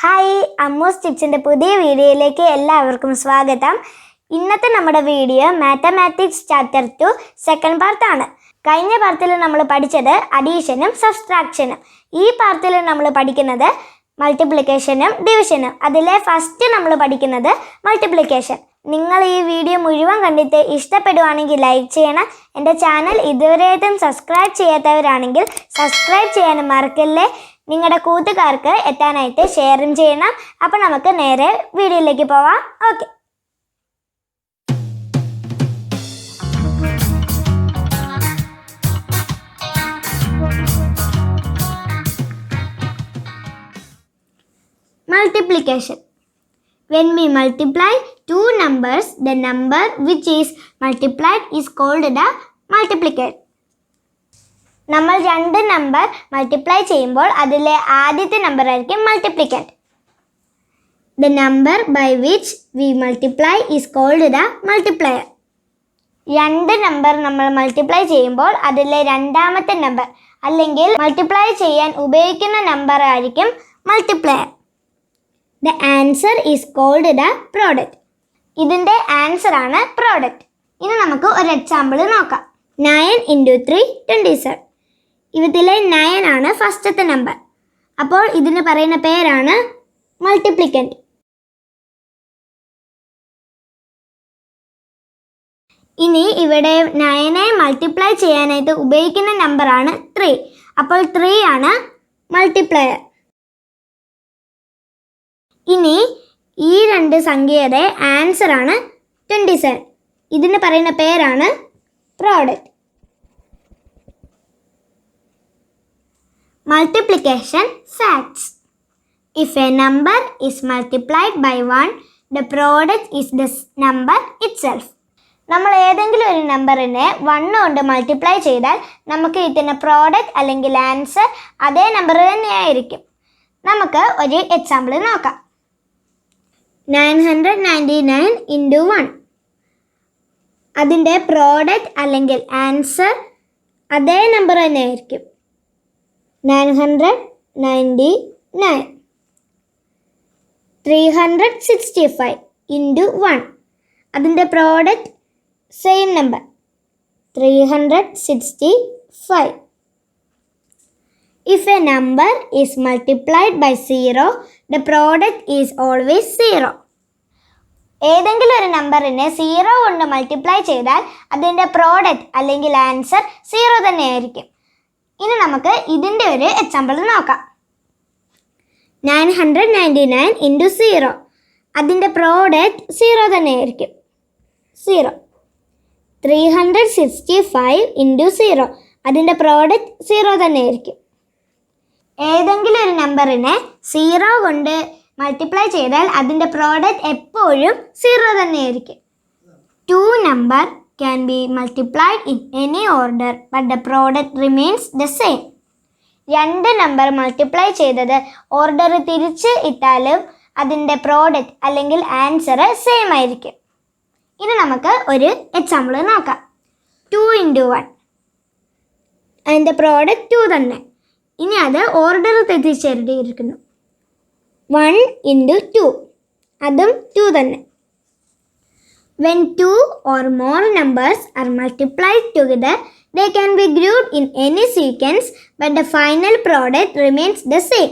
Hi, അമ്മൂസ് ടിപ്സിൻ്റെ പുതിയ വീഡിയോയിലേക്ക് എല്ലാവർക്കും സ്വാഗതം. ഇന്നത്തെ നമ്മുടെ വീഡിയോ മാത്തമാറ്റിക്സ് ചാപ്റ്റർ 2 സെക്കൻഡ് പാർട്ടാണ്. കഴിഞ്ഞ പാർട്ടിൽ നമ്മൾ പഠിച്ചത് അഡീഷനും സബ്സ്ട്രാക്ഷനും. ഈ പാർട്ടിൽ നമ്മൾ പഠിക്കുന്നത് മൾട്ടിപ്ലിക്കേഷനും ഡിവിഷനും. അതിലെ ഫസ്റ്റ് നമ്മൾ പഠിക്കുന്നത് മൾട്ടിപ്ലിക്കേഷൻ. നിങ്ങൾ ഈ വീഡിയോ മുഴുവൻ കണ്ടിട്ട് ഇഷ്ടപ്പെടുവാണെങ്കിൽ ലൈക്ക് ചെയ്യണം. എൻ്റെ ചാനൽ ഇതുവരെയായിട്ടും സബ്സ്ക്രൈബ് ചെയ്യാത്തവരാണെങ്കിൽ സബ്സ്ക്രൈബ് ചെയ്യാനും മറക്കല്ലേ. നിങ്ങളുടെ കൂട്ടുകാർക്ക് എത്താനായിട്ട് ഷെയറും ചെയ്യണം. അപ്പോൾ നമുക്ക് നേരെ വീഡിയോയിലേക്ക് പോവാം. Okay, multiplication. When we multiply two numbers, the number which is multiplied is called the multiplicator. നമ്മൾ രണ്ട് നമ്പർ മൾട്ടിപ്ലൈ ചെയ്യുമ്പോൾ അതിലെ ആദ്യത്തെ നമ്പർ ആയിരിക്കും multiplicand. The number by which we multiply is called the multiplier. രണ്ട് നമ്പർ നമ്മൾ multiply ചെയ്യുമ്പോൾ അതിലെ രണ്ടാമത്തെ നമ്പർ അല്ലെങ്കിൽ മൾട്ടിപ്ലൈ ചെയ്യാൻ ഉപയോഗിക്കുന്ന നമ്പർ ആയിരിക്കും multiplier. The answer is called the product. ഇതിൻ്റെ ആൻസറാണ് പ്രോഡക്റ്റ്. ഇനി നമുക്ക് ഒരു എക്സാമ്പിൾ നോക്കാം. 9 × 3 27. ഇതിലെ 9 ആണ് ഫസ്റ്റത്തെ നമ്പർ. അപ്പോൾ ഇതിന് പറയുന്ന പേരാണ് മൾട്ടിപ്ലിക്കൻറ്റ്. ഇനി ഇവിടെ 9 മൾട്ടിപ്ലൈ ചെയ്യാനായിട്ട് ഉപയോഗിക്കുന്ന നമ്പറാണ് 3. അപ്പോൾ 3 ആണ് മൾട്ടിപ്ലയർ. ഇനി ഈ രണ്ട് സംഖ്യയുടെ ആൻസറാണ് 27. ഇതിന് പറയുന്ന പേരാണ് product. Multiplication facts. If a number is multiplied by 1, the product is the number itself. നമ്മൾ ഏതെങ്കിലും ഒരു നമ്പറിനെ 1 കൊണ്ട് മൾട്ടിപ്ലൈ ചെയ്താൽ നമുക്ക് കിട്ടുന്ന പ്രോഡക്റ്റ് അല്ലെങ്കിൽ ആൻസർ അതേ നമ്പർ തന്നെയായിരിക്കും. നമുക്ക് ഒരു എക്സാമ്പിൾ നോക്കാം. 999 × 1. അതിൻ്റെ പ്രോഡക്റ്റ് അല്ലെങ്കിൽ ആൻസർ അതേ നമ്പർ തന്നെയായിരിക്കും 999. 365 × 1. അതിൻ്റെ product same number 365. If a number is multiplied by 0, the product is always 0. ഏതെങ്കിലും ഒരു നമ്പറിനെ 0 കൊണ്ട് മൾട്ടിപ്ലൈ ചെയ്താൽ അതിൻ്റെ പ്രോഡക്റ്റ് അല്ലെങ്കിൽ ആൻസർ 0 തന്നെയായിരിക്കും. ഇനി നമുക്ക് ഇതിൻ്റെ ഒരു എക്സാമ്പിൾ നോക്കാം. 999 × 0. അതിൻ്റെ പ്രോഡക്റ്റ് 0 തന്നെയായിരിക്കും 0. 365 × 0. അതിൻ്റെ പ്രോഡക്റ്റ് 0 തന്നെയായിരിക്കും. ഏതെങ്കിലും ഒരു നമ്പറിനെ 0 കൊണ്ട് മൾട്ടിപ്ലൈ ചെയ്താൽ അതിൻ്റെ പ്രോഡക്റ്റ് എപ്പോഴും 0 തന്നെയായിരിക്കും. 2 number can be multiplied in any order, but the product remains the same. രണ്ട് നമ്പർ മൾട്ടിപ്ലൈ ചെയ്തത് ഓർഡർ തിരിച്ച് ഇട്ടാലും അതിൻ്റെ പ്രോഡക്റ്റ് അല്ലെങ്കിൽ ആൻസർ സെയിം ആയിരിക്കും. ഇനി നമുക്ക് ഒരു എക്സാമ്പിൾ നോക്കാം. 2 × 1. അതിൻ്റെ പ്രോഡക്റ്റ് 2 തന്നെ. ഇനി അത് ഓർഡർ തെറ്റിച്ചെഴുതിയിരിക്കുന്നു. 1 × 2. അതും 2 തന്നെ. When 2 or more numbers are multiplied together, they can be grouped in any sequence, but the final product remains the same.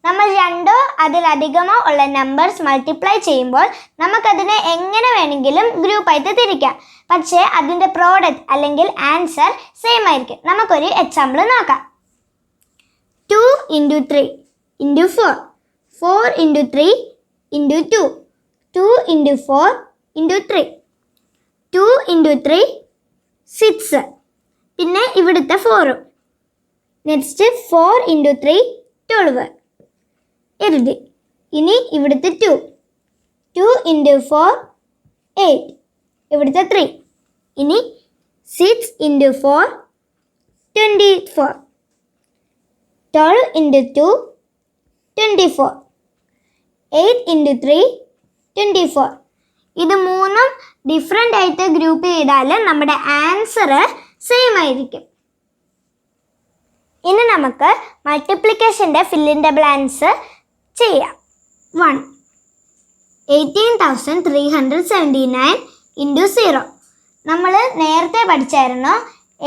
നമ്മൾ രണ്ടോ അതിലധികമോ ഉള്ള നമ്പേഴ്സ് മൾട്ടിപ്ലൈ ചെയ്യുമ്പോൾ നമുക്കതിനെ എങ്ങനെ വേണമെങ്കിലും ഗ്രൂപ്പായിട്ട് തിരിക്കാം. പക്ഷേ അതിൻ്റെ പ്രോഡക്റ്റ് അല്ലെങ്കിൽ ആൻസർ സെയിം ആയിരിക്കും. നമുക്കൊരു എക്സാമ്പിൾ നോക്കാം. 2 × 3 × 4. 4 × 3 × 2. 2 × 4 × 3. 2 × 3 6. പിന്നെ ഇവിടുത്തെ 4. നെക്സ്റ്റ് 4 × 3 12 എഴുതി. ഇനി ഇവിടുത്തെ 2. 2 × 4 8. ഇവിടുത്തെ 3. ഇനി 6 × 4 24. 12 × 2 24. 8 × 3 24. ഇത് മൂന്നും ഡിഫറെൻ്റ് ആയിട്ട് ഗ്രൂപ്പ് ചെയ്താൽ നമ്മുടെ ആൻസർ സെയിം ആയിരിക്കും. ഇനി നമുക്ക് മൾട്ടിപ്ലിക്കേഷൻ്റെ ഫിൽ ഇൻ ദ ബ്ലാങ്ക്സ് ചെയ്യാം. 1. 18,379 ഇൻറ്റു 0. നമ്മൾ നേരത്തെ പഠിച്ചായിരുന്നു,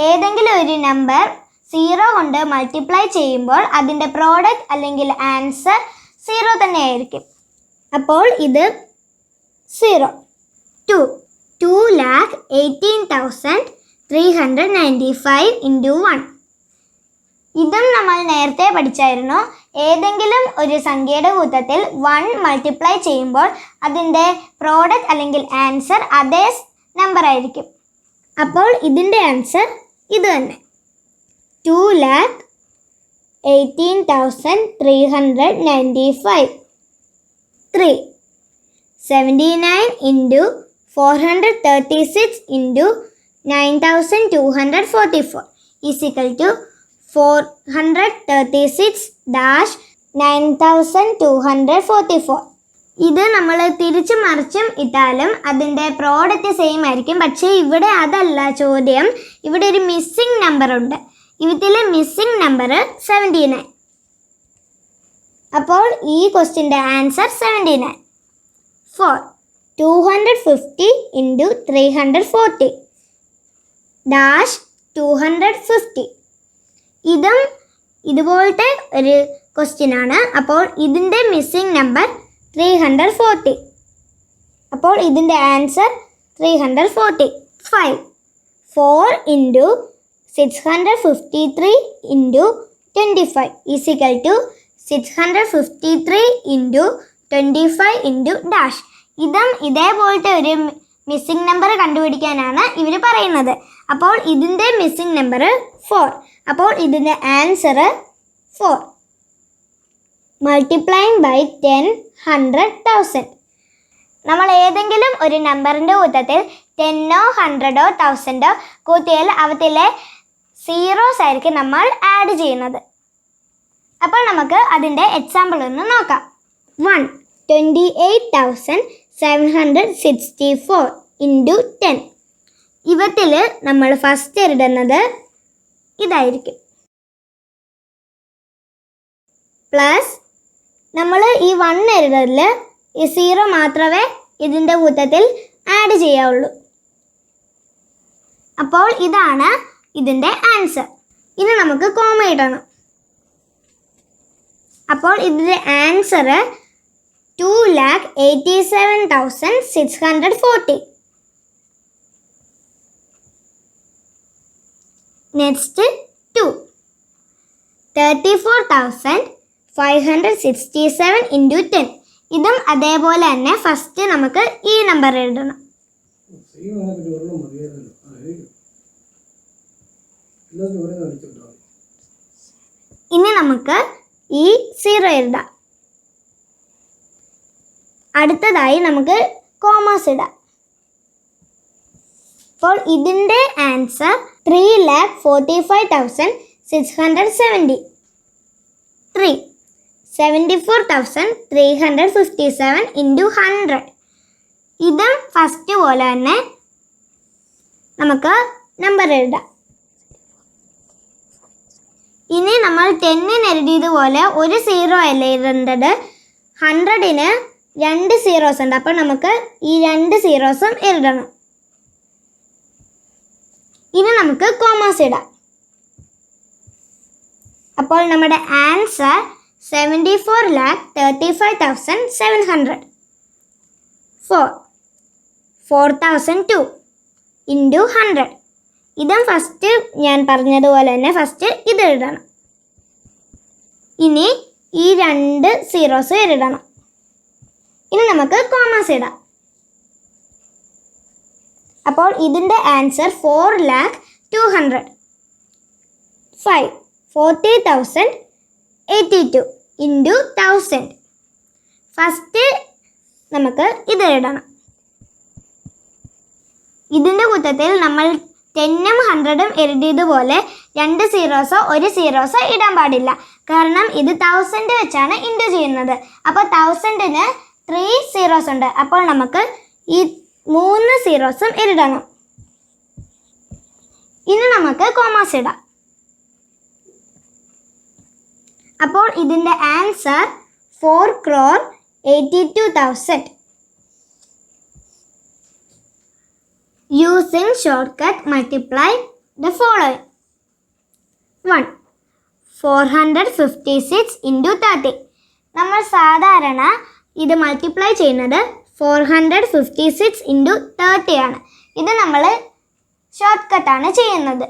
ഏതെങ്കിലും ഒരു നമ്പർ 0 കൊണ്ട് മൾട്ടിപ്ലൈ ചെയ്യുമ്പോൾ അതിൻ്റെ പ്രോഡക്റ്റ് അല്ലെങ്കിൽ ആൻസർ 0 തന്നെയായിരിക്കും. അപ്പോൾ ഇത് 0. 2,18,395 ഇൻറ്റു 1. ഇതും നമ്മൾ നേരത്തെ പഠിച്ചായിരുന്നു, ഏതെങ്കിലും ഒരു സംഖ്യയുടെ കൂട്ടത്തിൽ 1 മൾട്ടിപ്ലൈ ചെയ്യുമ്പോൾ അതിൻ്റെ പ്രോഡക്റ്റ് അല്ലെങ്കിൽ ആൻസർ അതേ നമ്പർ ആയിരിക്കും. അപ്പോൾ ഇതിൻ്റെ ആൻസർ ഇത് തന്നെ, 2,18,395. 3. 79 into 436 into 9,244 is equal to 436-9,244. ഇത് നമ്മൾ തിരിച്ചും മറിച്ചും ഇട്ടാലും അതിൻ്റെ പ്രോഡക്റ്റ് സെയിം ആയിരിക്കും. പക്ഷേ ഇവിടെ അതല്ല ചോദ്യം, ഇവിടെ ഒരു മിസ്സിംഗ് നമ്പർ ഉണ്ട്. ഇതിലെ മിസ്സിംഗ് നമ്പർ 79. അപ്പോൾ ഈ ക്വസ്റ്റ്യൻ്റെ ആൻസർ 79. 4. 250 ഇൻറ്റു 340 -250. ഇതും ഇതുപോലത്തെ ഒരു ക്വസ്റ്റ്യൻ ആണ്. അപ്പോൾ ഇതിൻ്റെ മിസ്സിംഗ് നമ്പർ 340. അപ്പോൾ ഇതിൻ്റെ answer 340. 5. 4 into 653 into 25 is equal to 653 into 25 into dash. ഇതും ഇതേപോലത്തെ ഒരു മിസ്സിംഗ് നമ്പർ കണ്ടുപിടിക്കാനാണ് ഇവർ പറയുന്നത്. അപ്പോൾ ഇതിൻ്റെ മിസ്സിംഗ് നമ്പർ 4. അപ്പോൾ ഇതിൻ്റെ ആൻസർ 4. Multiplying by 10, 100,000. നമ്മൾ ഏതെങ്കിലും ഒരു നമ്പറിൻ്റെ കൂട്ടത്തിൽ 10ഓ 100ഓ 1000ഓ കൂട്ടിയാൽ അവത്തിലെ സീറോസ് ആയിരിക്കും നമ്മൾ ആഡ് ചെയ്യുന്നത്. അപ്പോൾ നമുക്ക് അതിൻ്റെ എക്സാമ്പിൾ ഒന്ന് നോക്കാം. 1. 28,764 ഇൻറ്റു 10. ഇവത്തിൽ നമ്മൾ ഫസ്റ്റ് എഴുതുന്നത് ഇതായിരിക്കും. പ്ലസ് നമ്മൾ ഈ 1 എഴുതതിൽ ഈ 0 മാത്രമേ ഇതിൻ്റെ കൂട്ടത്തിൽ ആഡ് ചെയ്യാവുള്ളൂ. അപ്പോൾ ഇതാണ് ഇതിൻ്റെ ആൻസർ. ഇനി നമുക്ക് കോമ ഇടണം. അപ്പോൾ ഇതിൻ്റെ ആൻസർ 2,87,640. നെക്സ്റ്റ് 2. 34,567 ഇൻറ്റു 10. ഇതും അതേപോലെ തന്നെ ഫസ്റ്റ് നമുക്ക് ഈ നമ്പർ എഴുതണം. ഇനി നമുക്ക് ഈ 0 എഴുതാം. അടുത്തതായി നമുക്ക് കോമേഴ്സ് ഇടാം. അപ്പോൾ ഇതിൻ്റെ ആൻസർ 3,45,670. 3. 74,357 ഇൻറ്റു 100. ഇതും ഫസ്റ്റ് പോലെ തന്നെ നമുക്ക് നമ്പർ എഴുതാം. ഇനി നമ്മൾ 10 എഴുതിയതുപോലെ ഒരു 0 അല്ല എഴുതേണ്ടത്. 100-ന് 2 സീറോസ് ഉണ്ട്. അപ്പോൾ നമുക്ക് ഈ 2 സീറോസും എഴുതണം. ഇനി നമുക്ക് കോമേഴ്സ് ഇടാം. അപ്പോൾ നമ്മുടെ ആൻസർ 74,35,700. 4. 4,002 ഇൻറ്റു 100. ഇതും ഫസ്റ്റ് ഞാൻ പറഞ്ഞതുപോലെ തന്നെ ഫസ്റ്റ് ഇത് എഴുതണം. ഇനി ഈ 2 സീറോസ് എഴുതണം. ഇനി നമുക്ക് കോമേഴ്സ് ഇടാം. അപ്പോൾ ഇതിൻ്റെ ആൻസർ 4,02,000. 5. 40,082 ഇൻറ്റു 1000. ഫസ്റ്റ് നമുക്ക് ഇത് എഴുതണം. ഇതിൻ്റെ കൂട്ടത്തിൽ നമ്മൾ 10ഉം 100ഉം എഴുതിയതുപോലെ 2 സീറോസോ 1 സീറോസോ ഇടാൻ പാടില്ല. കാരണം ഇത് 1000 വെച്ചാണ് ഇൻറ്റു ചെയ്യുന്നത്. അപ്പോൾ 1000-ന് 3 സീറോസ് ഉണ്ട്. അപ്പോൾ നമുക്ക് ഈ 3 സീറോസും എഴുതണം. ഇനി നമുക്ക് കോമേഴ്സ് ഇടാം. അപ്പോൾ ഇതിൻ്റെ answer 4,82,000. Using shortcut, multiply the following. 1. 456 into 30. നമ്മൾ സാധാരണ ഇത് മൾട്ടിപ്ലൈ ചെയ്യുന്നത് 456 into 30 ആണ്. ഇത് നമ്മൾ ഷോർട്ട് കട്ടാണ് ചെയ്യുന്നത്.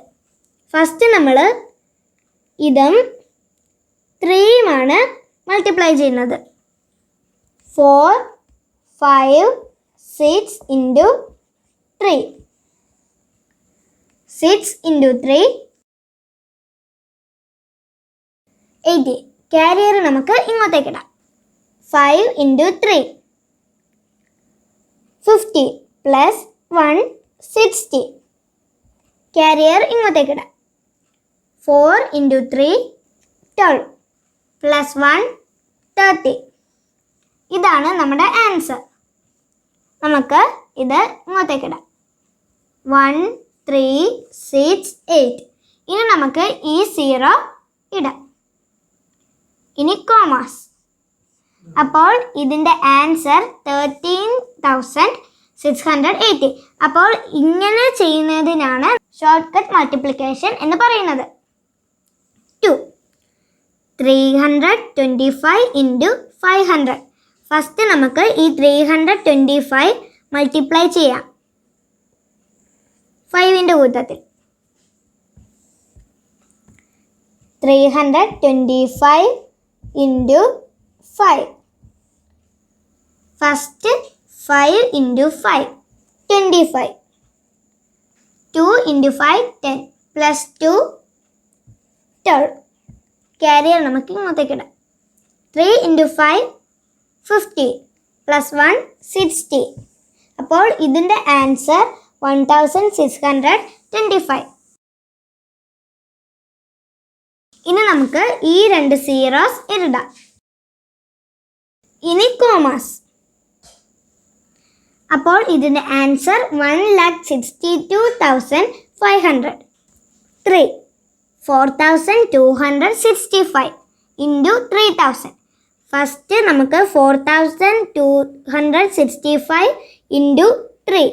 ഫസ്റ്റ് നമ്മൾ ഇതും 3യുമാണ് മൾട്ടിപ്ലൈ ചെയ്യുന്നത്. 4, 5, 6 into 3. 6 into 3, 80. ക്യാരിയർ നമുക്ക് ഇങ്ങോട്ടേക്ക് ഇടാം. 5 into 3, 50 plus 1, 60. ക്യാരിയർ ഇങ്ങോട്ടേക്ക് ഇടാം. 4 into 3, 12 plus 1, 30. ഇതാണ് നമ്മുടെ ആൻസർ. നമുക്ക് ഇത് ഇങ്ങോട്ടേക്ക് ഇടാം. 1, 3, 6, 8. ഇനി നമുക്ക് ഈ 0 ഇടാം. ഇനി കോമാസ്. അപ്പോൾ ഇതിൻ്റെ ആൻസർ 13,680. അപ്പോൾ ഇങ്ങനെ ചെയ്യുന്നതിനാണ് ഷോർട്ട് കട്ട് മൾട്ടിപ്ലിക്കേഷൻ എന്ന് പറയുന്നത്. 2. 325 into 500. ഫസ്റ്റ് നമുക്ക് ഈ 325 മൾട്ടിപ്ലൈ ചെയ്യാം 5ൻ്റെ കൂട്ടത്തിൽ. 325 into 5. First 5 into 5, 25. 2 into 5, 10 plus 2, 12. Carrier നമുക്ക് ഇങ്ങോട്ടേക്ക് ഇടാം. 3 into 5, 50 plus 1, 60. അപ്പോൾ ഇതിൻ്റെ ആൻസർ 1625. ഇനി നമുക്ക് ഈ 2 സീറോസ് ഇടാം. ഇനി കോമാസ്. അപ്പോൾ ഇതിൻ്റെ ആൻസർ 1,62,500. 3. 4,265 into 3,000. ഫസ്റ്റ് നമുക്ക് 4,265 into 3.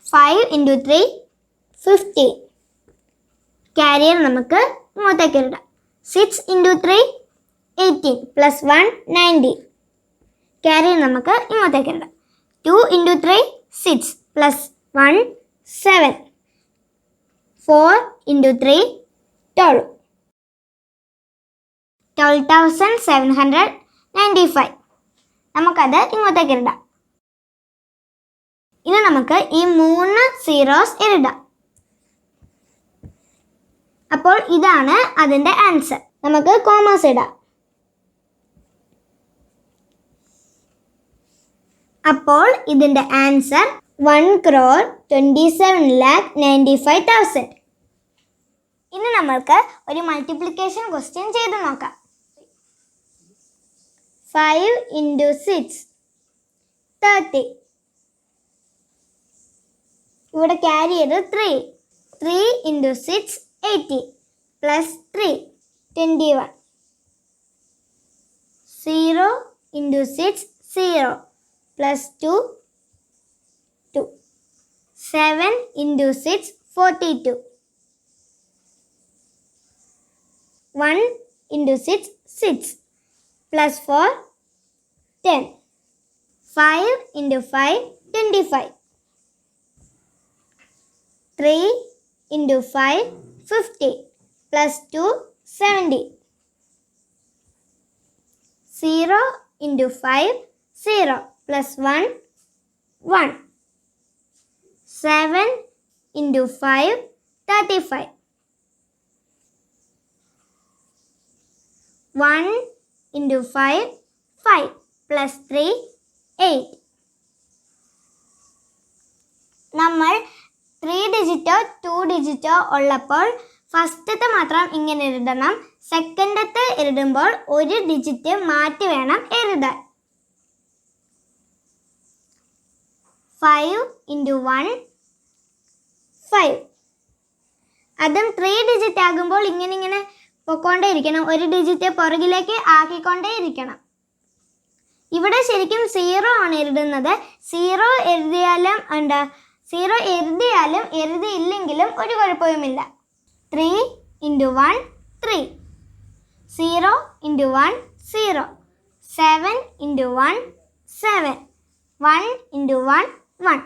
5 into 3, 50. ക്യാരിയർ നമുക്ക് ഇങ്ങോട്ടേക്ക് ഇടാം. 6 into 3, 18 plus 1, 90. ക്യാരിയർ നമുക്ക് ഇങ്ങോട്ടേക്ക് ഇടാം. 2 into 3, 6 plus 1, 7. 4 into 3, 12. 12,795. നമുക്കത് ഇങ്ങോട്ടേക്ക് ഇടാം. ഇനി നമുക്ക് ഈ 3 സീറോസ് ഇടാം. അപ്പോൾ ഇതാണ് അതിൻ്റെ ആൻസർ. നമുക്ക് കോമാസ് ഇടാം. അപ്പോൾ ഇതിൻ്റെ ആൻസർ 1,27,95,000. ഇനി നമ്മൾക്ക് ഒരു മൾട്ടിപ്ലിക്കേഷൻ ക്വസ്റ്റ്യൻ ചെയ്ത് നോക്കാം. 5 into 6, 30. ഇവിടെ ക്യാരി ചെയ്ത് 3. 3 into 6, 80 plus 3, 21. 0 into 6, 0 plus 2, 2. 7 into 6, 42. 1 into 6, 6 plus 4, 10. 5 into 5, 25. 3 into 5, 50 plus 2, 70. 0 into 5, 0 plus 1, 1. 7 into 5, 35. 1 into 5, 5 plus 3, 8. നമ്മൾ 3 ഡിജിറ്റോ 2 ഡിജിറ്റോ ഉള്ളപ്പോൾ ഫസ്റ്റത്തെ മാത്രം ഇങ്ങനെ എഴുതണം. സെക്കൻഡത്തെ എഴുതുമ്പോൾ 1 ഡിജിറ്റ് മാറ്റി വേണം എഴുതാൻ. 5 into 1, 5. അതും 3 ഡിജിറ്റ് ആകുമ്പോൾ ഇങ്ങനെ പൊക്കോണ്ടേയിരിക്കണം, ഒരു ഡിജിറ്റ് പുറകിലേക്ക് ആക്കിക്കൊണ്ടേയിരിക്കണം. ഇവിടെ ശരിക്കും 0 ആണ് എഴുതുന്നത്. 0 എഴുതിയാലും എഴുതിയില്ലെങ്കിലും ഒരു കുഴപ്പവുമില്ല. 3 × 1 3, 0 × 1 0, 7 × 1 7, 1 × 1 1.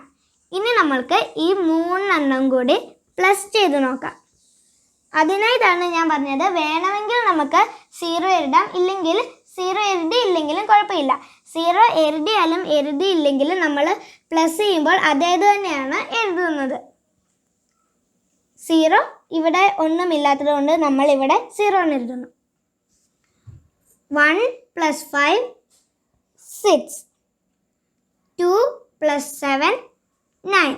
ഇനി നമ്മൾക്ക് ഈ 3 കൂടി പ്ലസ് ചെയ്ത് നോക്കാം. അതിനായിട്ടാണ് ഞാൻ പറഞ്ഞത്, വേണമെങ്കിൽ നമുക്ക് 0 എഴുതാം, ഇല്ലെങ്കിൽ 0 എഴുതിയില്ലെങ്കിലും കുഴപ്പമില്ല. 0 എഴുതിയാലും എഴുതിയില്ലെങ്കിലും നമ്മൾ പ്ലസ് ചെയ്യുമ്പോൾ അതേത് തന്നെയാണ് എഴുതുന്നത്. 0 ഇവിടെ ഒന്നുമില്ലാത്തത് കൊണ്ട് നമ്മൾ ഇവിടെ 0 എന്ന് എഴുതുന്നു. 1 + 5 6, 2 + 7 9,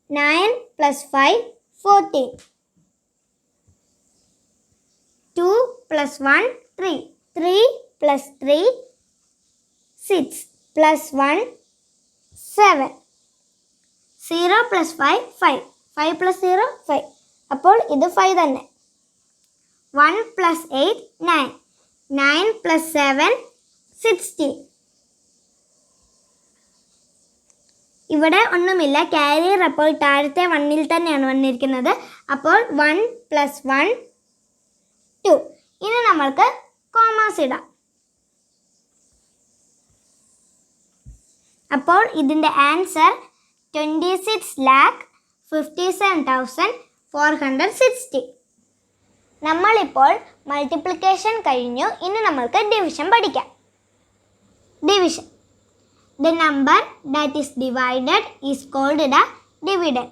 9 + 5 14, 2 + 1 3, 3 + 3 6 + 1 7, 0 + 5 5, 5 + 0 5. അപ്പോൾ ഇത് 5 തന്നെ. 1 + 8 9, 9 + 7 16. ഇവിടെ ഒന്നുമില്ല, ക്യാരിയർ അപ്പോൾ താഴത്തെ 1-ൽ തന്നെയാണ് വന്നിരിക്കുന്നത്. അപ്പോൾ 1 + 1 2. ഇനി നമ്മൾക്ക് കോമാസ് ഇടാം. അപ്പോൾ ഇതിൻ്റെ ആൻസർ 26,57,460. നമ്മളിപ്പോൾ മൾട്ടിപ്ലിക്കേഷൻ കഴിഞ്ഞു. ഇനി നമ്മൾക്ക് ഡിവിഷൻ പഠിക്കാം. Division. The number that is divided is called the dividend.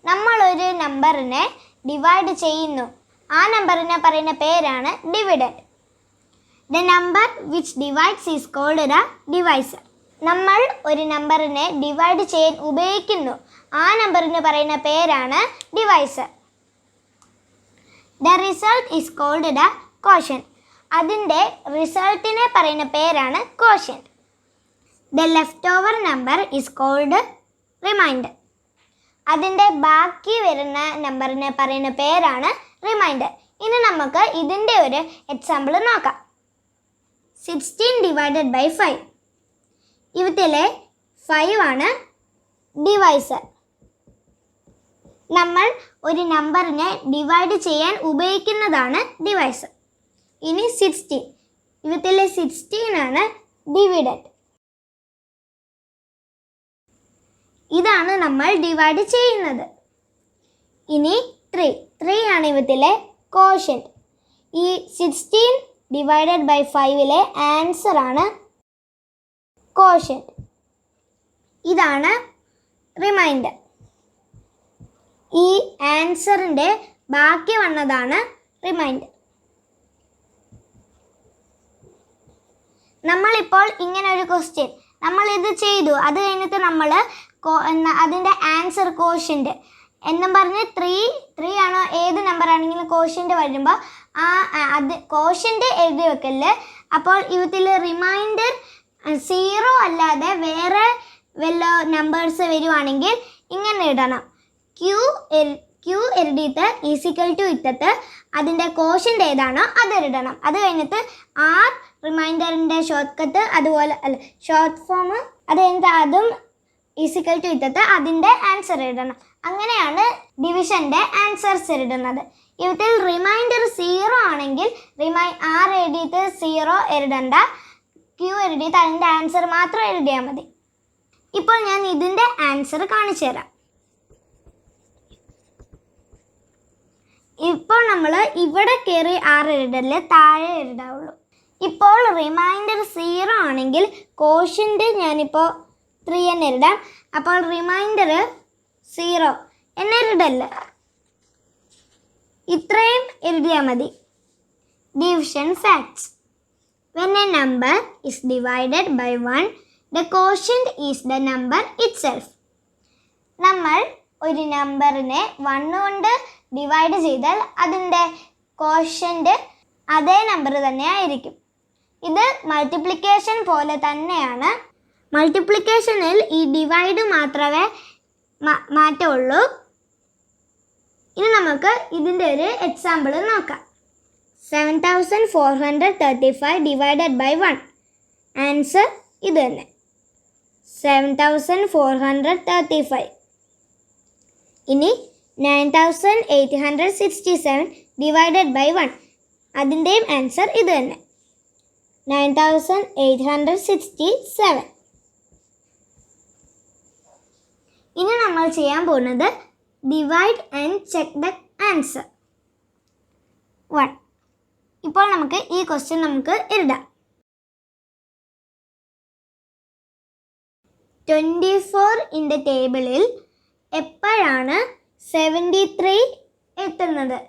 നമ്മളൊരു നമ്പറിനെ ഡിവൈഡ് ചെയ്യുന്നു, ആ നമ്പറിനെ പറയുന്ന പേരാണ് dividend. The number which divides is called the divisor. നമ്മൾ ഒരു നമ്പറിനെ ഡിവൈഡ് ചെയ്യാൻ ഉപയോഗിക്കുന്നു, ആ നമ്പറിന് പറയുന്ന പേരാണ് divisor. The result is called the quotient. അതിൻ്റെ റിസൾട്ടിനെ പറയുന്ന പേരാണ് quotient. The leftover number is called remainder. അതിൻ്റെ ബാക്കി വരുന്ന നമ്പറിനെ പറയുന്ന പേരാണ് റിമൈൻഡർ. ഇനി നമുക്ക് ഇതിൻ്റെ ഒരു എക്സാമ്പിൾ നോക്കാം. 16 / 5. ഇതിലെ 5 ആണ് ഡിവൈസർ. നമ്മൾ ഒരു നമ്പറിനെ ഡിവൈഡ് ചെയ്യാൻ ഉപയോഗിക്കുന്നതാണ് ഡിവൈസർ. ഇനി 16, ഇതിലെ 16 ആണ് ഡിവിഡൻഡ്. ഇതാണ് നമ്മൾ ഡിവൈഡ് ചെയ്യുന്നത്. ഇനി 3 ആണ് ഇതിലെ കോഷ്യന്റ്. ഈ 16 / 5-ലെ ആൻസർ ആണ് കോഷ്യന്റ്. ഇതാണ് റിമൈൻഡർ. ഈ ആൻസറിൻ്റെ ബാക്കി വന്നതാണ് റിമൈൻഡർ. നമ്മളിപ്പോൾ ഇങ്ങനെ ഒരു ക്വസ്റ്റ്യൻ നമ്മളിത് ചെയ്തു, അത് കഴിഞ്ഞിട്ട് നമ്മൾ അതിൻ്റെ ആൻസർ കോഷ്യൻ്റ് എന്നും പറഞ്ഞ് 3 ആണോ ഏത് നമ്പർ ആണെങ്കിലും കോഷ്യൻ്റ് വരുമ്പോൾ അത് കോഷ്യൻ്റ് എഴുതി വെക്കല്. അപ്പോൾ ഇതിൽ റിമൈൻഡർ 0 അല്ലാതെ വേറെ വല്ല നമ്പേഴ്സ് വരുവാണെങ്കിൽ ഇങ്ങനെ ഇടണം. ക്യൂ എഴുതിയിട്ട് = ഇട്ടിട്ട് അതിൻ്റെ കോഷ്യൻ്റ് ഏതാണോ അത് എഴുതണം. അത് കഴിഞ്ഞിട്ട് റിമൈൻഡറിൻ്റെ ഷോർട്ട് കട്ട് അതുപോലെ ഷോർട്ട് ഫോം അത് കഴിഞ്ഞിട്ട് അതും = ഇട്ടിട്ട് അതിൻ്റെ ആൻസർ എഴുതണം. അങ്ങനെയാണ് ഡിവിഷൻ്റെ ആൻസേഴ്സ് എഴുതുന്നത്. ഇതിൽ റിമൈൻഡർ 0 ആണെങ്കിൽ എഴുതിയിട്ട് 0 എഴുതണ്ട, ക്യൂ എഴുതിയിട്ട് അതിൻ്റെ ആൻസർ മാത്രം എഴുതിയാൽ മതി. ഇപ്പോൾ ഞാൻ ഇതിൻ്റെ ആൻസർ കാണിച്ചു തരാം. ഇപ്പോൾ നമ്മൾ ഇവിടെ കയറി 6 എഴുതല്ലേ, താഴെ എഴുതാവുള്ളൂ. ഇപ്പോൾ റിമൈൻഡർ 0 ആണെങ്കിൽ കോഷ്യൻ്റ് ഞാനിപ്പോൾ 3 എന്ന് എഴുതാം. അപ്പോൾ റിമൈൻഡർ 0 എന്നെഴുതല്ല, ഇത്രയും എഴുതിയാൽ മതി. Division facts. When a number is divided by 1, the quotient is the number itself. നമ്മൾ ഒരു നമ്പറിനെ 1 കൊണ്ട് ഡിവൈഡ് ചെയ്താൽ അതിൻ്റെ കോഷ്യൻ്റ് അതേ നമ്പർ തന്നെ ആയിരിക്കും. ഇത് മൾട്ടിപ്ലിക്കേഷൻ പോലെ തന്നെയാണ്. മൾട്ടിപ്ലിക്കേഷനിൽ ഈ ഡിവൈഡ് മാത്രമേ മാറ്റമുള്ളൂ. ഇനി നമുക്ക് ഇതിൻ്റെ ഒരു എക്സാമ്പിൾ നോക്കാം. 7435 ഡിവൈഡഡ് ബൈ 1. ആൻസർ ഇത് തന്നെ, 7435. ഇനി 9867 ഡിവൈഡഡ് ബൈ 1, അതിൻ്റെയും ആൻസർ ഇത് തന്നെ, 9867. ഇനി നമ്മൾ ചെയ്യാൻ പോകുന്നത് divide and check the answer. 1. ഇപ്പോൾ നമുക്ക് ഈ ക്വസ്റ്റ്യൻ നമുക്ക് എഴുതാം. 24 ടേബിളിൽ എപ്പോഴാണ് 73 എത്തുന്നത്?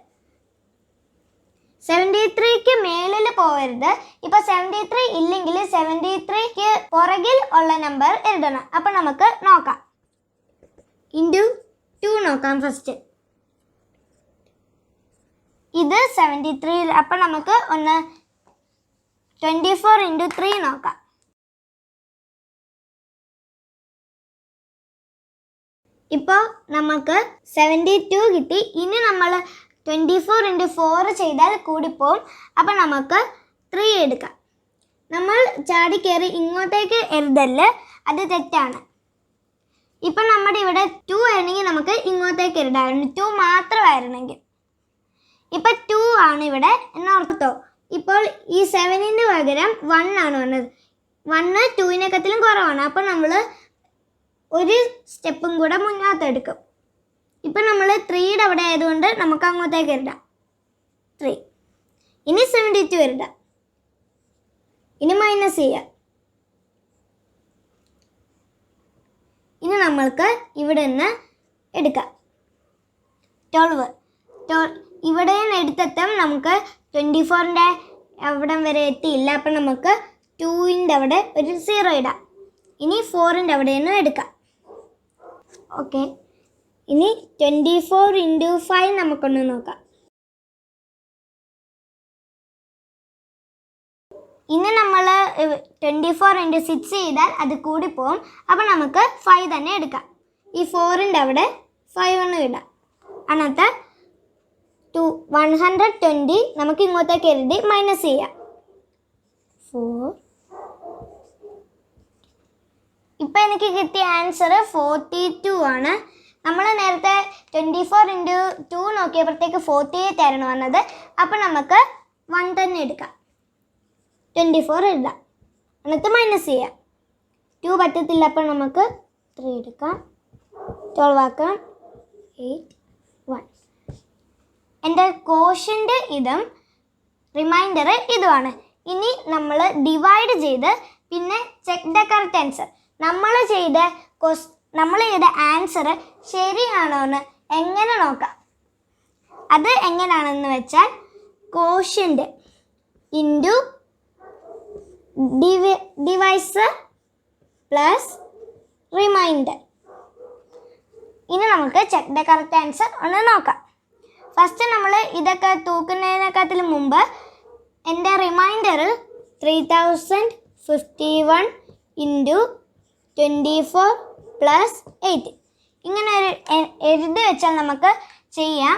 73ക്ക് മേളിൽ പോകരുത്. ഇപ്പോൾ 73 ഇല്ലെങ്കിൽ 73ക്ക് പുറകിൽ ഉള്ള നമ്പർ എഴുതണം. അപ്പം നമുക്ക് നോക്കാം. ഇൻറ്റു 2 നോക്കാം ഫസ്റ്റ്. ഇത് 73, അപ്പം നമുക്ക് 24 × 3 നോക്കാം. ഇപ്പോൾ നമുക്ക് 72 കിട്ടി. ഇനി നമ്മൾ 24 × 4 ചെയ്താൽ കൂടിപ്പോവും. അപ്പം നമുക്ക് 3 എടുക്കാം. നമ്മൾ ചാടി കയറി ഇങ്ങോട്ടേക്ക് എഴുതല്, അത് തെറ്റാണ്. ഇപ്പം നമ്മുടെ ഇവിടെ 2 ആയിരുന്നെങ്കിൽ നമുക്ക് ഇങ്ങോട്ടേക്ക് എഴുതാമായിരുന്നു, 2 മാത്രമായിരുന്നെങ്കിൽ. ഇപ്പം 2 ആണ് ഇവിടെ എന്നോർത്തോ. ഇപ്പോൾ ഈ 7ന് പകരം 1 ആണ് വന്നത്. 1 2-നെക്കാട്ടിലും കുറവാണ്. അപ്പം നമ്മൾ ഒരു സ്റ്റെപ്പും കൂടെ മുന്നോട്ടെടുക്കും. ഇപ്പം നമ്മൾ 3യുടെ അവിടെ ആയതുകൊണ്ട് നമുക്ക് അങ്ങോട്ടേക്ക് എഴുതാം, 3. ഇനി 72 എഴുതാം. ഇനി മൈനസ് ചെയ്യാം. ഇനി നമ്മൾക്ക് ഇവിടെ നിന്ന് എടുക്കാം 12. ഇവിടെ നിന്ന് എടുത്തെത്താം. നമുക്ക് 24ൻ്റെ അവിടം വരെ എത്തിയില്ല. അപ്പം നമുക്ക് 2ൻ്റെ അവിടെ ഒരു 0 ഇടാം. ഇനി 4ൻ്റെ അവിടെ നിന്ന് എടുക്കാം. ഓക്കെ, ഇനി 24 × 5 നമുക്കൊന്ന് നോക്കാം. ഇനി നമ്മൾ 24 × 6 ചെയ്താൽ അത് കൂടിപ്പോവും. അപ്പം നമുക്ക് 5 തന്നെ എടുക്കാം. ഈ 4ൻ്റെ അവിടെ 5 ഒന്ന് ഇടാം. അന്നത്തെ 120 നമുക്ക് ഇങ്ങോട്ടേക്ക് എഴുതി മൈനസ് ചെയ്യാം. 4. ഇപ്പം എനിക്ക് കിട്ടിയ ആൻസർ 42 ആണ്. നമ്മൾ നേരത്തെ 24 × 2 നോക്കിയപ്പോഴത്തേക്ക് 48 ആയിരുന്നു വന്നത്. അപ്പം നമുക്ക് 1 തന്നെ എടുക്കാം. 24 എഴുതാം. എന്നിട്ട് മൈനസ് ചെയ്യാം. 2 പറ്റത്തില്ല. അപ്പം നമുക്ക് 3 എടുക്കാം. 12 ആക്കാം. 8 1. എൻ്റെ കോഷ്യൻ്റ് ഇതും റിമൈൻഡർ ഇതുമാണ്. ഇനി നമ്മൾ ഡിവൈഡ് ചെയ്ത് പിന്നെ ചെക്ക് ദ കറക്റ്റ് ആൻസർ. നമ്മൾ ചെയ്ത ആൻസർ ശരിയാണോ എന്ന് എങ്ങനെ നോക്കാം? അത് എങ്ങനെയാണെന്ന് വെച്ചാൽ quotient into divisor plus reminder. ഇനി നമുക്ക് ചെക്ക് ദ കറക്റ്റ് ആൻസർ ഒന്ന് നോക്കാം. ഫസ്റ്റ് നമ്മൾ ഇതൊക്കെ തൂക്കുന്നതിനെക്കാട്ടിലും മുമ്പ് എൻ്റെ റിമൈൻഡർ 3051 × 24 + 8 ഇങ്ങനെ എഴുതി വെച്ചാൽ നമുക്ക് ചെയ്യാം.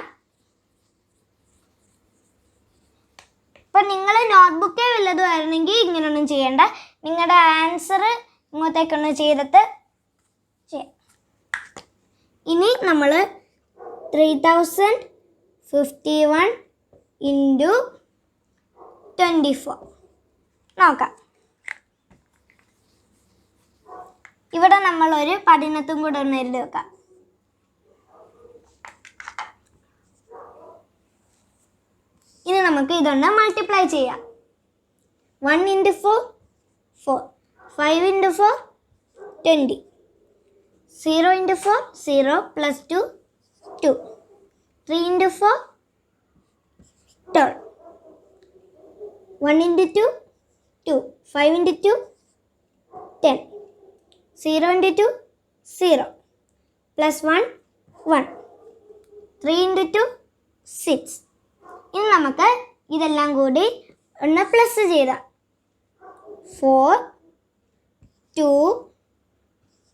ഇപ്പം നിങ്ങൾ നോട്ട്ബുക്കേ വല്ലതും ആയിരുന്നെങ്കിൽ ഇങ്ങനെയൊന്നും ചെയ്യേണ്ട. നിങ്ങളുടെ ആൻസർ ഇങ്ങോട്ടേക്കൊന്ന് ചെയ്തിട്ട് ചെയ്യാം. ഇനി നമ്മൾ 3051 × 24 നോക്കാം. ഇവിടെ നമ്മളൊരു 18 കൂടെ ഒന്ന് എഴുതി വെക്കാം. ഇനി നമുക്ക് ഇതൊന്ന് മൾട്ടിപ്ലൈ ചെയ്യാം. 1 × 4 4, 5 × 4 20, 0 × 4 0 + 2 2, 3 × 4 12, 1 × 2 2, 5 × 2 10, 0 × 2 0 +1 1, 3 × 2 6. ഇനി നമുക്ക് ഇതെല്ലാം കൂടി ഒന്ന് പ്ലസ് ചെയ്താൽ 4 2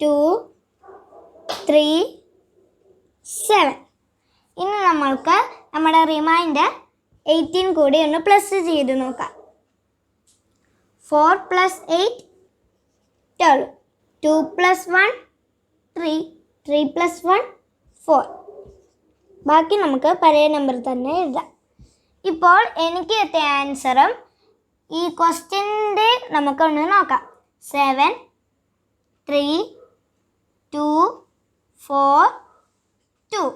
2 3 7. ഇനി നമ്മൾക്ക് നമ്മുടെ റിമൈൻഡർ 18 കൂടി ഒന്ന് പ്ലസ് ചെയ്ത് നോക്കാം. 4 + 8 12. 2 + 1 3. 3 + 1 4. ബാക്കി നമുക്ക് പഴയ നമ്പർ തന്നെ എഴുതാം. ഇപ്പോൾ എനിക്ക് എത്തിയ ആൻസറും ഈ ക്വസ്റ്റ്യൻ്റെ നമുക്കൊന്ന് നോക്കാം. 7 3 2 4 2.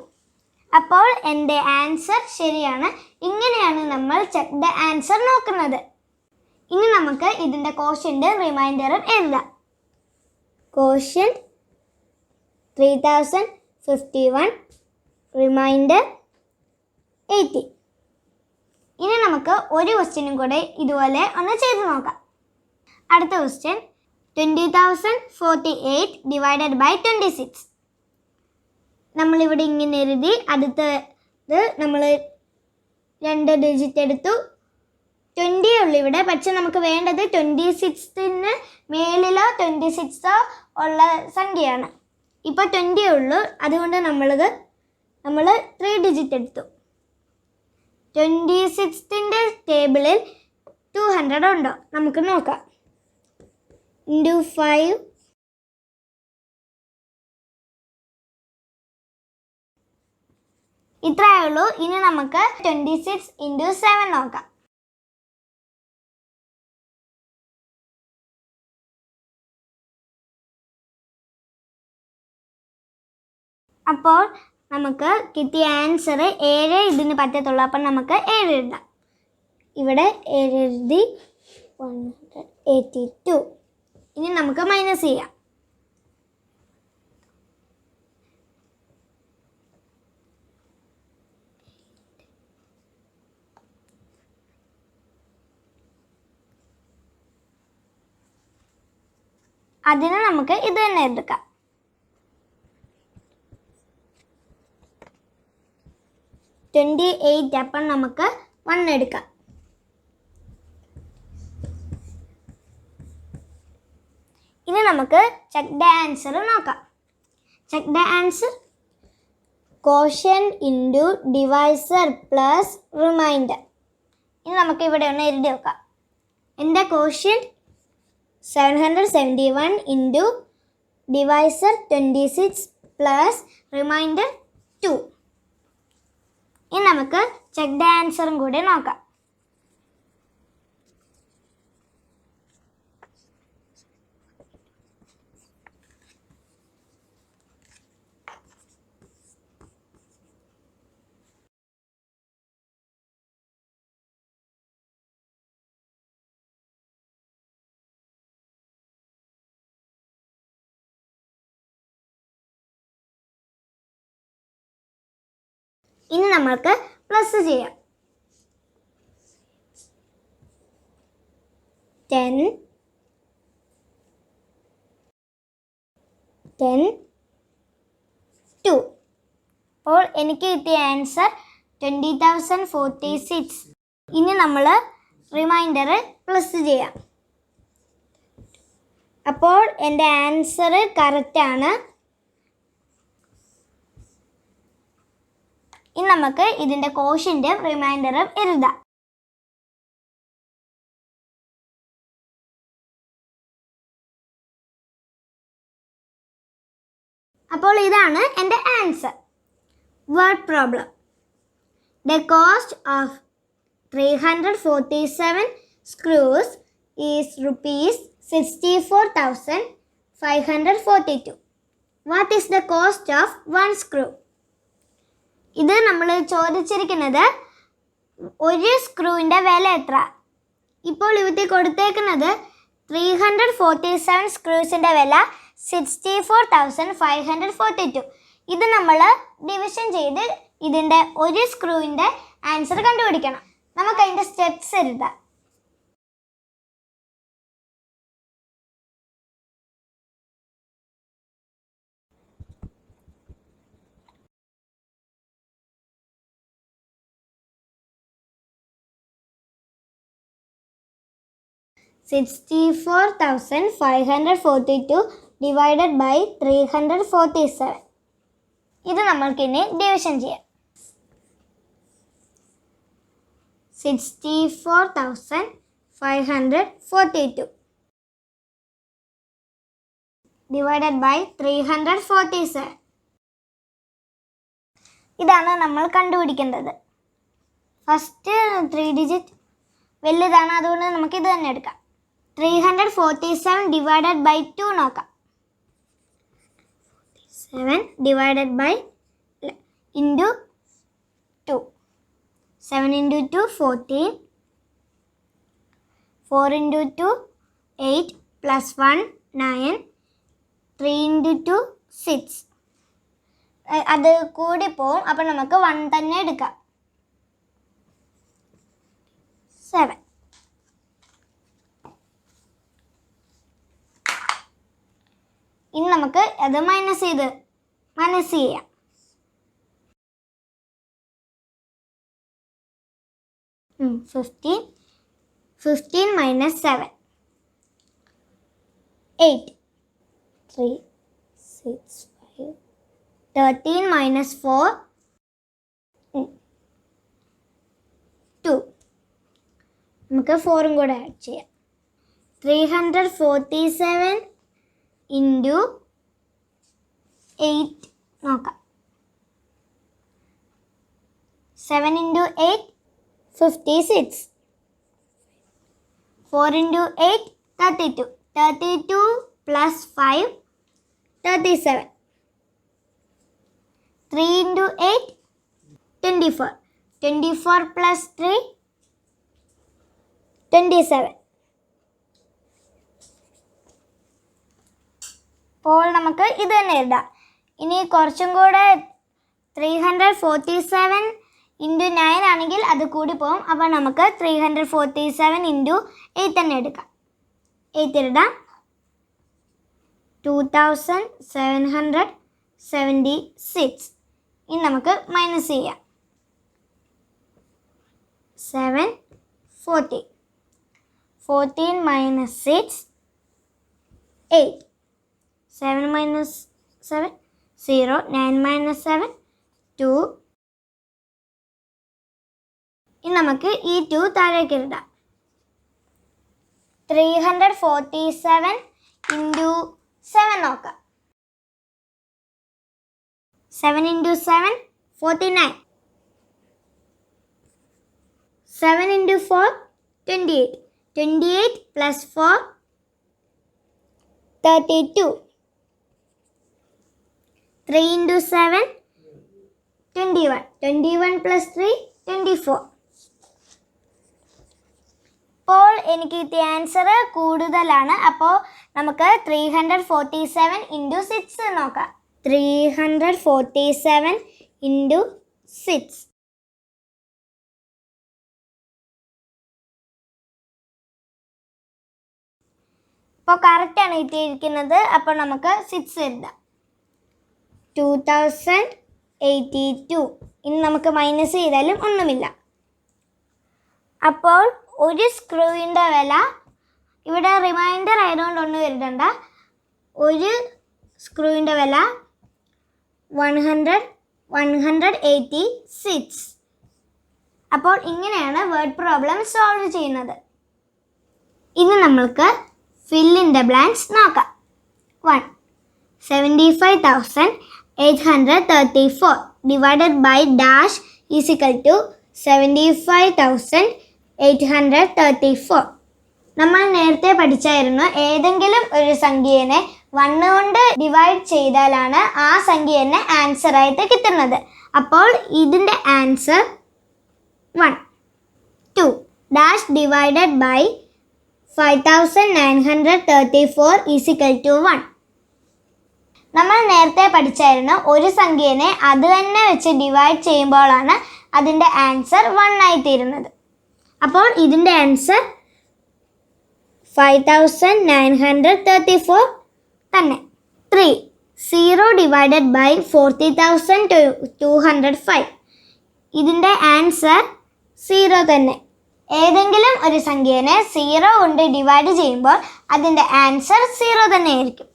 അപ്പോൾ എൻ്റെ ആൻസർ ശരിയാണ്. ഇങ്ങനെയാണ് നമ്മൾ ചെക്ക് ദ ആൻസർ നോക്കുന്നത്. ഇനി നമുക്ക് ഇതിൻ്റെ കോഷ്യൻ്റ് റിമൈൻഡറും എഴുതാം. Quotient 3051, remainder 80. ഇനി നമുക്ക് ഒരു ക്വസ്റ്റ്യനും കൂടെ ഇതുപോലെ ഒന്ന് ചെയ്ത് നോക്കാം. അടുത്ത ക്വസ്റ്റ്യൻ 20,048 ഡിവൈഡഡ് ബൈ 26. നമ്മളിവിടെ ഇങ്ങനെ എഴുതി. അടുത്തത് നമ്മൾ 2 ഡിജിറ്റ് എടുത്തു. 20 ഉള്ളു ഇവിടെ. പക്ഷെ നമുക്ക് വേണ്ടത് 26ന് മേളിലോ 26ഓ ഉള്ള സംഖ്യയാണ്. ഇപ്പോൾ 20 ഉള്ളു. അതുകൊണ്ട് നമ്മൾ 3 ഡിജിറ്റ് എടുത്തു. 26ൻ്റെ ടേബിളിൽ 200 ഉണ്ടോ നമുക്ക് നോക്കാം. ഇൻറ്റു 5 ഇത്രയേ ഉള്ളൂ. ഇനി നമുക്ക് 26 × 7 നോക്കാം. അപ്പോൾ നമുക്ക് കിട്ടിയ ആൻസർ 7 ഇതിന് പറ്റത്തുള്ളൂ. അപ്പം നമുക്ക് 7 എഴുതാം. ഇവിടെ 7 എഴുതി. 182. ഇനി നമുക്ക് മൈനസ് ചെയ്യാം. അതിന് നമുക്ക് ഇത് തന്നെ എടുക്കാം. 28. അപ്പം നമുക്ക് 1 എടുക്കാം. ഇനി നമുക്ക് ചെക്ക് ദ ആൻസർ നോക്കാം. Check the answer quotient into divisor plus reminder. ഇനി നമുക്ക് ഇവിടെ ഒന്ന് എഴുതി വെക്കാം. എൻ്റെ quotient 771 into divisor 26 plus reminder 2. ഇനി നമുക്ക് ചെക്ക് ദ ആൻസറും കൂടി നോക്കാം. ഇനി നമ്മൾക്ക് പ്ലസ് ചെയ്യാം. 10 10 2. അപ്പോൾ എനിക്ക് കിട്ടിയ ആൻസർ 20,046. ഇനി നമ്മൾ റിമൈൻഡർ പ്ലസ് ചെയ്യാം. അപ്പോൾ എൻ്റെ ആൻസർ കറക്റ്റാണ്. ഇനി നമുക്ക് ഇതിൻ്റെ കോഷ്യൻ്റും റിമൈൻഡറും എഴുതാം. അപ്പോൾ ഇതാണ് എൻ്റെ answer. Word problem. The cost of 347 screws is rupees 64,542. What is the cost of one screw? ഇത് നമ്മൾ ചോദിച്ചിരിക്കുന്നത് ഒരു സ്ക്രൂവിൻ്റെ വില എത്ര. ഇപ്പോൾ ഇവിടെ കൊടുത്തേക്കുന്നത് 347 സ്ക്രൂസിൻ്റെ വില 64,542. ഇത് നമ്മൾ ഡിവിഷൻ ചെയ്ത് ഇതിൻ്റെ ഒരു സ്ക്രൂവിൻ്റെ ആൻസർ കണ്ടുപിടിക്കണം. നമുക്ക് അതിൻ്റെ സ്റ്റെപ്സ് എഴുതാം. $64,542 ഡിവൈഡഡ് ബൈ 347. ഇത് നമ്മൾക്കിനി ഡിവിഷൻ ചെയ്യാം. 64,542 divided by 347. ഇതാണ് നമ്മൾ കണ്ടുപിടിക്കേണ്ടത്. ഫസ്റ്റ് 3 ഡിജിറ്റ് വലുതാണ്, അതുകൊണ്ട് നമുക്ക് ഇത് തന്നെ എടുക്കാം. 347 divided by 2 നോക്കാം. 7 divided by into 2. 7 into 2 14. 4 into 2 8 plus 1 9. 3 into 2 6. അത് കൂടി പോവും, അപ്പം നമുക്ക് 1 തന്നെ എടുക്കാം. 7. ഇനി നമുക്ക് അത് മൈനസ് ചെയ്യാം. 15 minus 7. 8. 3 6 5. 13 minus 4. 2. നമുക്ക് 4 കൂടെ ആഡ് ചെയ്യാം. 347 into 8 നോക്കാം. 7 into 8 56. 4 into 8 32. 32 plus 5 37. 3 into 8 24. 24 plus 3 27. അപ്പോൾ നമുക്ക് ഇത് തന്നെ എഴുതാം. ഇനി കുറച്ചും കൂടെ 347 into 9 ആണെങ്കിൽ അത് കൂടി പോകും. അപ്പോൾ നമുക്ക് 347 into 8 തന്നെ എടുക്കാം. 8 എഴുതാം. 2776. ഇനി നമുക്ക് മൈനസ് ചെയ്യാം. 7 14. 14 minus 6 8. 7 minus 7 0. 9 minus 7 2. ഇനി നമുക്ക് ഈ 2 താഴേക്ക് എഴുതാം. 347 into 7 നോക്കാം. 7 into 7 49. 7 into 4 28. 28 plus 4 32. 3 into 7 21. 21 plus 3 24. അപ്പോൾ എനിക്ക് കിട്ടിയ ആൻസർ കൂടുതലാണ്. അപ്പോൾ നമുക്ക് 347 into 6 നോക്കാം. 347 into 6. ഇപ്പോൾ കറക്റ്റാണ് കിട്ടിയിരിക്കുന്നത്. അപ്പോൾ നമുക്ക് 6 എഴുതാം. 2082. ഇനി നമുക്ക് മൈനസ് ചെയ്താലും ഒന്നുമില്ല. അപ്പോൾ ഒരു സ്ക്രൂവിൻ്റെ വില, ഇവിടെ റിമൈൻഡർ ആയതുകൊണ്ട് ഒന്നും എഴുതണ്ട, ഒരു സ്ക്രൂവിൻ്റെ വില 186. അപ്പോൾ ഇങ്ങനെയാണ് വേർഡ് പ്രോബ്ലം സോൾവ് ചെയ്യുന്നത്. ഇനി നമ്മൾക്ക് fill in the blanks നോക്കാം. 1. 75,834 divided by dash is equal to 75,834. നമ്മൾ നേരത്തെ പഠിച്ചായിരുന്നു, ഏതെങ്കിലും ഒരു സംഖ്യനെ 1 കൊണ്ട് ഡിവൈഡ് ചെയ്താലാണ് ആ സംഖ്യനെ ആൻസർ ആയിട്ട് കിട്ടുന്നത്. അപ്പോൾ ഇതിൻ്റെ answer 1. 2. dash divided by 5,934 is equal to 1. നമ്മൾ നേരത്തെ പഠിച്ചായിരുന്നു, ഒരു സംഖ്യനെ അത് തന്നെ വെച്ച് ഡിവൈഡ് ചെയ്യുമ്പോഴാണ് അതിൻ്റെ ആൻസർ 1 ആയിത്തീരുന്നത്. അപ്പോൾ ഇതിൻ്റെ ആൻസർ 5,934 തന്നെ. 3. 0 divided by 40,205. ഇതിൻ്റെ ആൻസർ 0 തന്നെ. ഏതെങ്കിലും ഒരു സംഖ്യനെ 0 കൊണ്ട് ഡിവൈഡ് ചെയ്യുമ്പോൾ അതിൻ്റെ ആൻസർ 0 തന്നെ ആയിരിക്കും.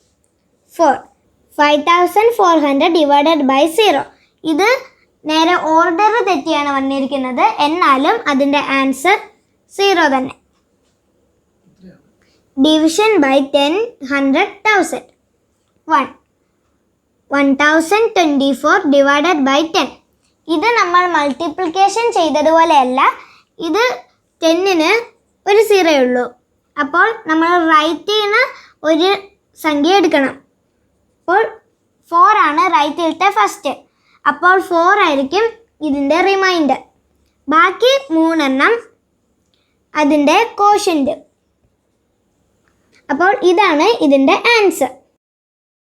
4. 5,400 divided by 0. ഇത് നേരെ ഓർഡർ തെറ്റിയാണ് വന്നിരിക്കുന്നത്, എന്നാലും അതിൻ്റെ ആൻസർ 0 തന്നെ. Division by 10 100,000. 1024 divided by 10. ഇത് നമ്മൾ മൾട്ടിപ്ലിക്കേഷൻ ചെയ്തതുപോലെയല്ല, ഇത് 10-ന് ഒരു 0 ഉള്ളൂ. അപ്പോൾ നമ്മൾ റൈറ്റ് ചെയ്യുന്ന ഒരു സംഖ്യ എടുക്കണം. അപ്പോൾ 4 ആണ് റൈറ്റിലത്തെ ഫസ്റ്റ്. അപ്പോൾ 4 ആയിരിക്കും ഇതിൻ്റെ റിമൈൻഡർ. ബാക്കി 3 എണ്ണം അതിൻ്റെ കോഷ്യൻ്റ്. അപ്പോൾ ഇതാണ് ഇതിൻ്റെ answer.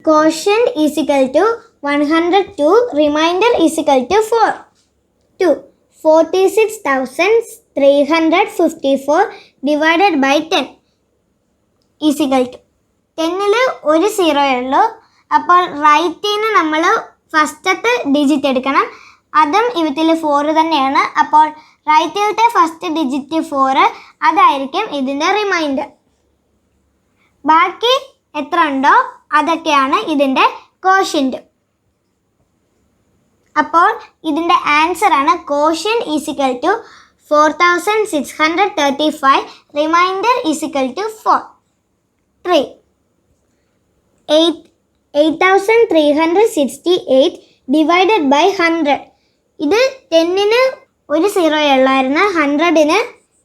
Quotient is equal to 102, remainder is equal to 4. 46,354 divided by 10 is equal to 10-ൽ ഒരു 0 ഉള്ളൂ. അപ്പോൾ റൈറ്റിന് നമ്മൾ ഫസ്റ്റത്തെ ഡിജിറ്റ് എടുക്കണം. അതും ഇവത്തിൽ 4 തന്നെയാണ്. അപ്പോൾ റൈറ്റിലത്തെ ഫസ്റ്റ് ഡിജിറ്റ് 4, അതായിരിക്കും ഇതിൻ്റെ റിമൈൻഡർ. ബാക്കി എത്ര ഉണ്ടോ അതൊക്കെയാണ് ഇതിൻ്റെ കോഷ്യൻ്റ്. അപ്പോൾ ഇതിൻ്റെ ആൻസറാണ് quotient is equal to 4635, remainder is equal to 4. 3. 8,368 divided by 100. ഇത് 10-ന് ഒരു 0 ഉള്ളായിരുന്നു, 100-ന്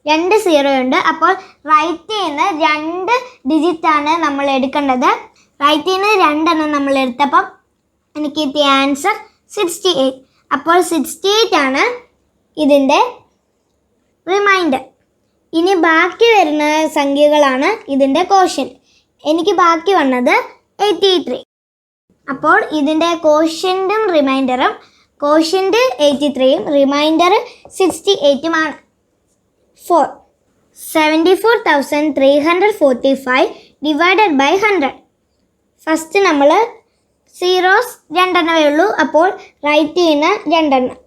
2 0 ഉണ്ട്. അപ്പോൾ റൈറ്റിൽ നിന്ന് 2 ഡിജിറ്റാണ് നമ്മൾ എടുക്കേണ്ടത്. റൈറ്റിൽ നിന്ന് 2 എണ്ണം നമ്മൾ എടുത്തപ്പം എനിക്ക് കിട്ടിയ ആൻസർ 68. അപ്പോൾ 68 ആണ് ഇതിൻ്റെ റിമൈൻഡർ. ഇനി ബാക്കി വരുന്ന സംഖ്യകളാണ് ഇതിൻ്റെ കോഷ്യൻ്റ്. എനിക്ക് ബാക്കി വന്നത് 83. അപ്പോൾ ഇതിൻ്റെ കോഷ്യൻ്റും റിമൈൻഡറും, കോഷ്യൻ്റ് 83-ഉം റിമൈൻഡർ 68-ഉമാണ്. 4. 74,345 ഡിവൈഡഡ് ബൈ 100. ഫസ്റ്റ് നമ്മൾ സീറോസ് 2 എണ്ണമേ ഉള്ളൂ. അപ്പോൾ റൈറ്റ് ചെയ്യുന്ന 2 എണ്ണം.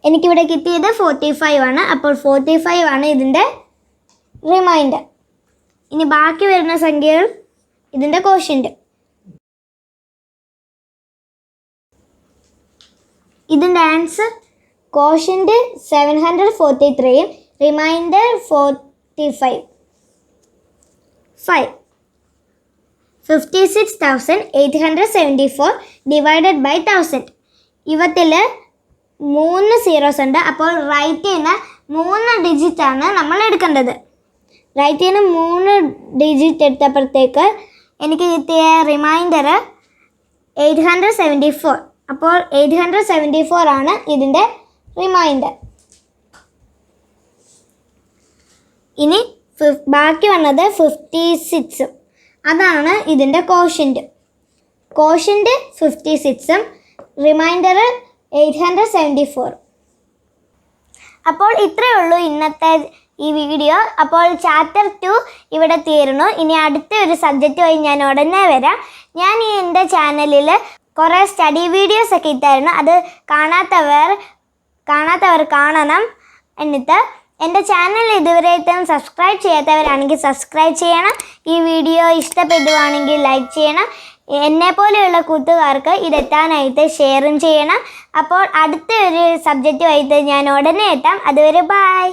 എനിക്കിവിടെ കിട്ടിയത് 45 ആണ്. അപ്പോൾ 45 ആണ് ഇതിൻ്റെ റിമൈൻഡർ. ഇനി ബാക്കി വരുന്ന സംഖ്യകൾ ഇതിൻ്റെ കോഷ്യൻ്റ്. ഇതിൻ്റെ ആൻസർ കോഷ്യൻ്റ് 743-ഉം റിമൈൻഡർ 45. 5. 56,874 divided by 1000. ഇവത്തിൽ 3 സീറോസ് ഉണ്ട്. അപ്പോൾ റൈറ്റിൽ നിന്ന് 3 ഡിജിറ്റാണ് നമ്മൾ എടുക്കേണ്ടത്. റൈറ്റിൽ നിന്ന് 3 ഡിജിറ്റ് എടുത്തപ്പോഴത്തേക്ക് എനിക്ക് കിട്ടിയ റിമൈൻഡർ 874. അപ്പോൾ 874 ആണ് ഇതിൻ്റെ റിമൈൻഡർ. ഇനി ബാക്കി വന്നത് 56-ഉം, അതാണ് ഇതിൻ്റെ കോഷ്യൻ്റ്. Quotient 56-ഉം reminder 874. അപ്പോൾ ഇത്രയേ ഉള്ളൂ ഇന്നത്തെ ഈ വീഡിയോ. അപ്പോൾ ചാപ്റ്റർ 2 ഇവിടെ തീർന്നു. ഇനി അടുത്ത ഒരു സബ്ജക്റ്റുമായി ഞാൻ ഉടനെ വരാം. ഞാൻ എൻ്റെ ചാനലിൽ കുറേ സ്റ്റഡി വീഡിയോസ് ഒക്കെ ഇട്ടായിരുന്നു. അത് കാണാത്തവർ കാണണം. എന്നിട്ട് എൻ്റെ ചാനൽ ഇതുവരെയായിട്ടും സബ്സ്ക്രൈബ് ചെയ്യാത്തവരാണെങ്കിൽ സബ്സ്ക്രൈബ് ചെയ്യണം. ഈ വീഡിയോ ഇഷ്ടപ്പെടുവാണെങ്കിൽ ലൈക്ക് ചെയ്യണം. എന്നെപ്പോലെയുള്ള കൂട്ടുകാർക്ക് ഇതെത്താനായിട്ട് ഷെയറും ചെയ്യണം. അപ്പോൾ അടുത്ത ഒരു സബ്ജക്റ്റുമായിട്ട് ഞാൻ ഉടനെ എത്താം. അതുവരെ ബൈ.